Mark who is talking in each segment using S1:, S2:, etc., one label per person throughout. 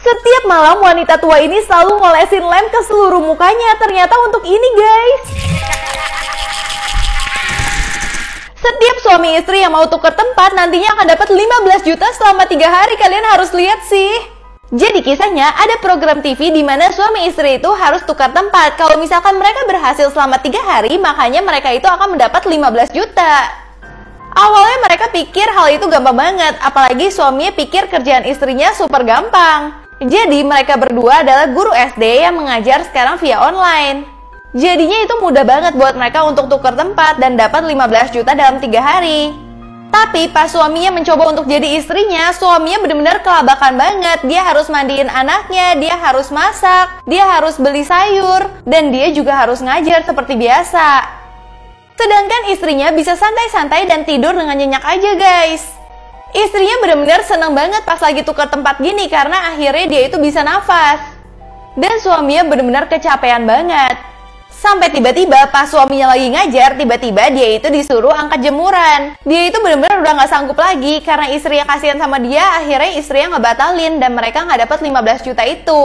S1: Setiap malam wanita tua ini selalu ngolesin lem ke seluruh mukanya. Ternyata untuk ini guys. Setiap suami istri yang mau tuker tempat nantinya akan dapat 15 juta selama 3 hari. Kalian harus lihat sih. Jadi kisahnya ada program TV di mana suami istri itu harus tukar tempat. Kalau misalkan mereka berhasil selama 3 hari, makanya mereka itu akan mendapat 15 juta. Awalnya mereka pikir hal itu gampang banget, apalagi suaminya pikir kerjaan istrinya super gampang. Jadi mereka berdua adalah guru SD yang mengajar sekarang via online. Jadinya itu mudah banget buat mereka untuk tukar tempat dan dapat 15 juta dalam 3 hari. Tapi pas suaminya mencoba untuk jadi istrinya, suaminya benar-benar kelabakan banget. Dia harus mandiin anaknya, dia harus masak, dia harus beli sayur, dan dia juga harus ngajar seperti biasa. Sedangkan istrinya bisa santai-santai dan tidur dengan nyenyak aja guys. Istrinya benar-benar seneng banget pas lagi tukar tempat gini karena akhirnya dia itu bisa nafas. Dan suaminya benar-benar kecapean banget. Sampai tiba-tiba pas suaminya lagi ngajar, tiba-tiba dia itu disuruh angkat jemuran. Dia itu benar-benar udah gak sanggup lagi karena istrinya kasihan sama dia, akhirnya istrinya ngebatalin dan mereka gak dapat 15 juta itu.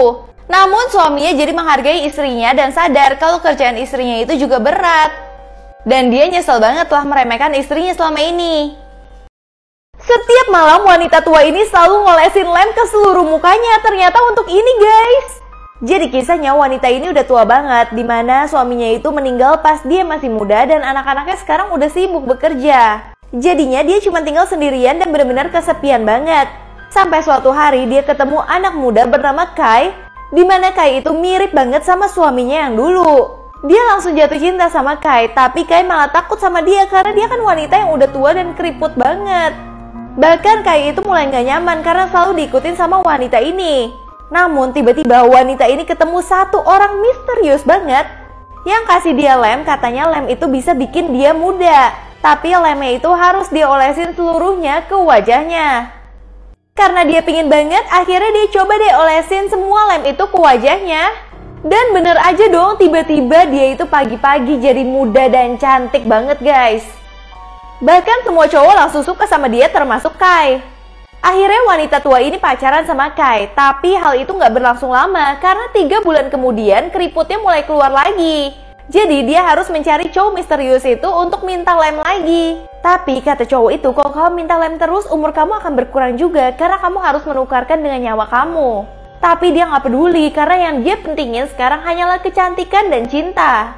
S1: Namun suaminya jadi menghargai istrinya dan sadar kalau kerjaan istrinya itu juga berat. Dan dia nyesel banget telah meremehkan istrinya selama ini. Setiap malam wanita tua ini selalu ngolesin lem ke seluruh mukanya. Ternyata untuk ini guys. Jadi kisahnya wanita ini udah tua banget, dimana suaminya itu meninggal pas dia masih muda dan anak-anaknya sekarang udah sibuk bekerja. Jadinya dia cuma tinggal sendirian dan benar-benar kesepian banget. Sampai suatu hari dia ketemu anak muda bernama Kai, dimana Kai itu mirip banget sama suaminya yang dulu. Dia langsung jatuh cinta sama Kai, tapi Kai malah takut sama dia karena dia kan wanita yang udah tua dan keriput banget. Bahkan Kai itu mulai gak nyaman karena selalu diikutin sama wanita ini. Namun tiba-tiba wanita ini ketemu satu orang misterius banget yang kasih dia lem, katanya lem itu bisa bikin dia muda. Tapi lemnya itu harus dia olesin seluruhnya ke wajahnya. Karena dia pingin banget, akhirnya dia coba deh olesin semua lem itu ke wajahnya. Dan bener aja dong, tiba-tiba dia itu pagi-pagi jadi muda dan cantik banget guys. Bahkan semua cowok langsung suka sama dia termasuk Kai. Akhirnya wanita tua ini pacaran sama Kai. Tapi hal itu gak berlangsung lama karena 3 bulan kemudian keriputnya mulai keluar lagi. Jadi dia harus mencari cowok misterius itu untuk minta lem lagi. Tapi kata cowok itu, kalau kamu minta lem terus umur kamu akan berkurang juga karena kamu harus menukarkan dengan nyawa kamu. Tapi dia gak peduli karena yang dia pentingin sekarang hanyalah kecantikan dan cinta.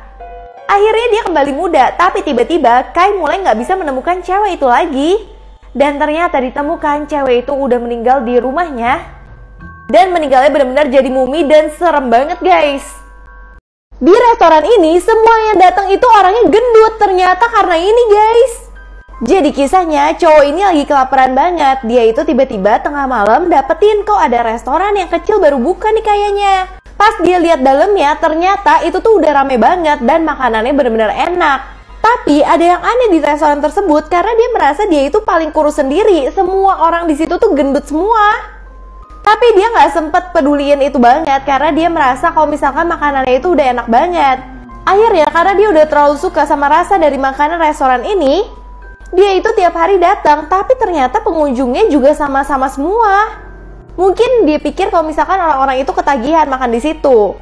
S1: Akhirnya dia kembali muda, tapi tiba-tiba Kai mulai gak bisa menemukan cewek itu lagi. Dan ternyata ditemukan cewek itu udah meninggal di rumahnya. Dan meninggalnya benar-benar jadi mumi dan serem banget guys. Di restoran ini semua yang datang itu orangnya gendut ternyata karena ini guys. Jadi kisahnya cowok ini lagi kelaparan banget. Dia itu tiba-tiba tengah malam dapetin kok ada restoran yang kecil baru buka nih kayaknya. Pas dia lihat dalamnya ternyata itu tuh udah rame banget dan makanannya benar-benar enak. Tapi ada yang aneh di restoran tersebut karena dia merasa dia itu paling kurus sendiri. Semua orang di situ tuh gendut semua. Tapi dia nggak sempet peduliin itu banget karena dia merasa kalau misalkan makanannya itu udah enak banget. Akhirnya karena dia udah terlalu suka sama rasa dari makanan restoran ini, dia itu tiap hari datang. Tapi ternyata pengunjungnya juga sama-sama semua. Mungkin dia pikir kalau misalkan orang-orang itu ketagihan makan di situ.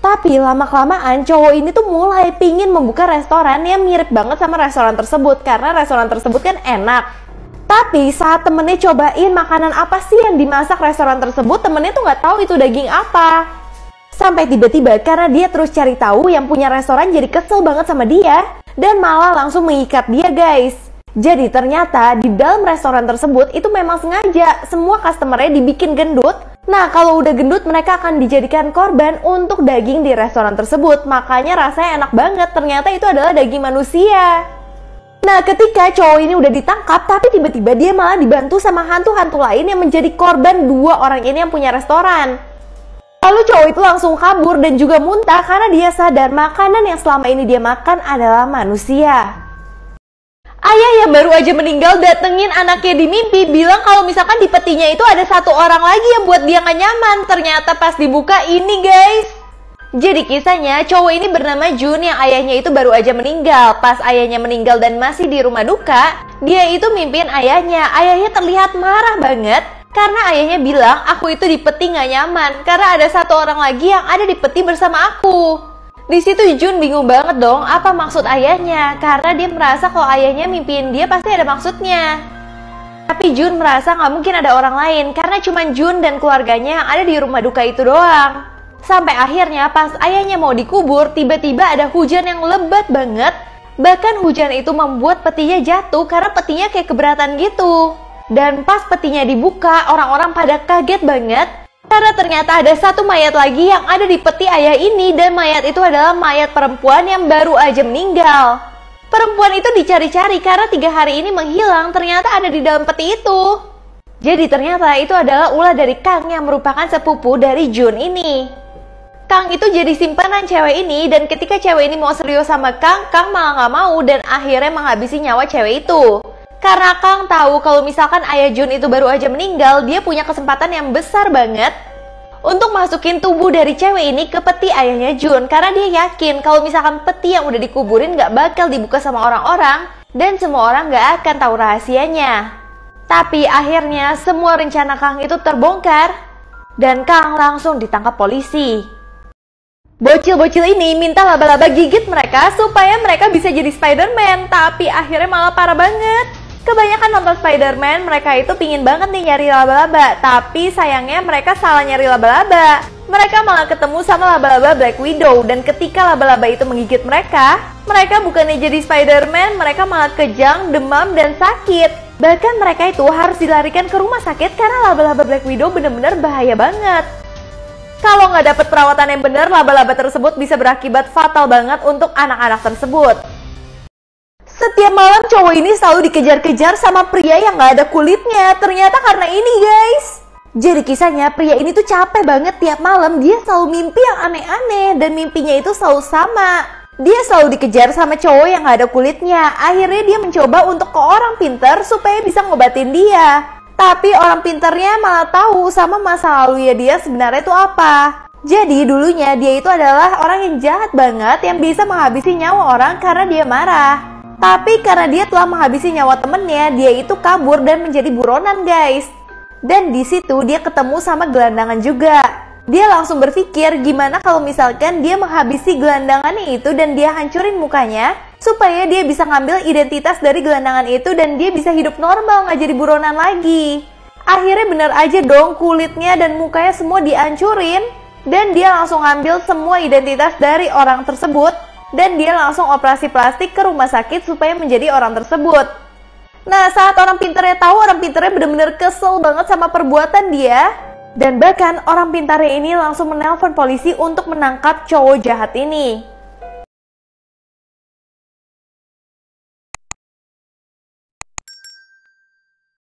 S1: Tapi lama-kelamaan cowok ini tuh mulai pingin membuka restoran yang mirip banget sama restoran tersebut. Karena restoran tersebut kan enak. Tapi saat temennya cobain makanan apa sih yang dimasak restoran tersebut, temennya tuh nggak tahu itu daging apa. Sampai tiba-tiba karena dia terus cari tahu, yang punya restoran jadi kesel banget sama dia. Dan malah langsung mengikat dia guys. Jadi ternyata di dalam restoran tersebut itu memang sengaja semua customernya dibikin gendut. Nah kalau udah gendut mereka akan dijadikan korban untuk daging di restoran tersebut. Makanya rasanya enak banget, ternyata itu adalah daging manusia. Nah ketika cowok ini udah ditangkap, tapi tiba-tiba dia malah dibantu sama hantu-hantu lain yang menjadi korban 2 orang ini yang punya restoran. Lalu cowok itu langsung kabur dan juga muntah karena dia sadar makanan yang selama ini dia makan adalah manusia. Ayah yang baru aja meninggal datengin anaknya di mimpi, bilang kalau misalkan di petinya itu ada 1 orang lagi yang buat dia gak nyaman. Ternyata pas dibuka ini guys. Jadi kisahnya cowok ini bernama Jun yang ayahnya itu baru aja meninggal. Pas ayahnya meninggal dan masih di rumah duka, dia itu mimpin ayahnya. Ayahnya terlihat marah banget Karena ayahnya bilang aku itu di peti nggak nyaman karena ada satu orang lagi yang ada di peti bersama aku. Di situ Jun bingung banget dong apa maksud ayahnya karena dia merasa kalau ayahnya mimpiin dia pasti ada maksudnya. Tapi Jun merasa nggak mungkin ada orang lain karena cuma Jun dan keluarganya yang ada di rumah duka itu doang. Sampai akhirnya pas ayahnya mau dikubur tiba-tiba ada hujan yang lebat banget. Bahkan hujan itu membuat petinya jatuh karena petinya kayak keberatan gitu. Dan pas petinya dibuka, orang-orang pada kaget banget karena ternyata ada satu mayat lagi yang ada di peti ayah ini dan mayat itu adalah mayat perempuan yang baru aja meninggal. Perempuan itu dicari-cari karena 3 hari ini menghilang, ternyata ada di dalam peti itu. Jadi ternyata itu adalah ulah dari Kang yang merupakan sepupu dari Jun ini. Kang itu jadi simpanan cewek ini dan ketika cewek ini mau serius sama Kang, Kang malah gak mau dan akhirnya menghabisi nyawa cewek itu. Karena Kang tahu kalau misalkan ayah Jun itu baru aja meninggal, dia punya kesempatan yang besar banget untuk masukin tubuh dari cewek ini ke peti ayahnya Jun. Karena dia yakin kalau misalkan peti yang udah dikuburin gak bakal dibuka sama orang-orang dan semua orang gak akan tahu rahasianya. Tapi akhirnya semua rencana Kang itu terbongkar dan Kang langsung ditangkap polisi. Bocil-bocil ini minta laba-laba gigit mereka supaya mereka bisa jadi Spider-Man, tapi akhirnya malah parah banget. Kebanyakan nonton Spider-Man, mereka itu pingin banget nih nyari laba-laba, tapi sayangnya mereka salah nyari laba-laba. Mereka malah ketemu sama laba-laba Black Widow, dan ketika laba-laba itu menggigit mereka bukannya jadi Spider-Man, mereka malah kejang, demam, dan sakit. Bahkan mereka itu harus dilarikan ke rumah sakit karena laba-laba Black Widow bener-bener bahaya banget. Kalau nggak dapet perawatan yang benar, laba-laba tersebut bisa berakibat fatal banget untuk anak-anak tersebut. Setiap malam cowok ini selalu dikejar-kejar sama pria yang gak ada kulitnya. Ternyata karena ini guys. Jadi kisahnya pria ini tuh capek banget tiap malam. Dia selalu mimpi yang aneh-aneh dan mimpinya itu selalu sama. Dia selalu dikejar sama cowok yang gak ada kulitnya. Akhirnya dia mencoba untuk ke orang pintar supaya bisa ngobatin dia. Tapi orang pintarnya malah tahu sama masa lalu dia sebenarnya itu apa. Jadi dulunya dia itu adalah orang yang jahat banget yang bisa menghabisi nyawa orang karena dia marah. Tapi karena dia telah menghabisi nyawa temennya, dia itu kabur dan menjadi buronan guys. Dan di situ dia ketemu sama gelandangan juga. Dia langsung berpikir gimana kalau misalkan dia menghabisi gelandangannya itu dan dia hancurin mukanya supaya dia bisa ngambil identitas dari gelandangan itu dan dia bisa hidup normal, nggak jadi buronan lagi. Akhirnya bener aja dong, kulitnya dan mukanya semua dihancurin dan dia langsung ngambil semua identitas dari orang tersebut. Dan dia langsung operasi plastik ke rumah sakit supaya menjadi orang tersebut. Nah, saat orang pintarnya tahu, orang pintarnya benar-benar kesel banget sama perbuatan dia. Dan bahkan orang pintarnya ini langsung menelpon polisi untuk menangkap cowok jahat ini.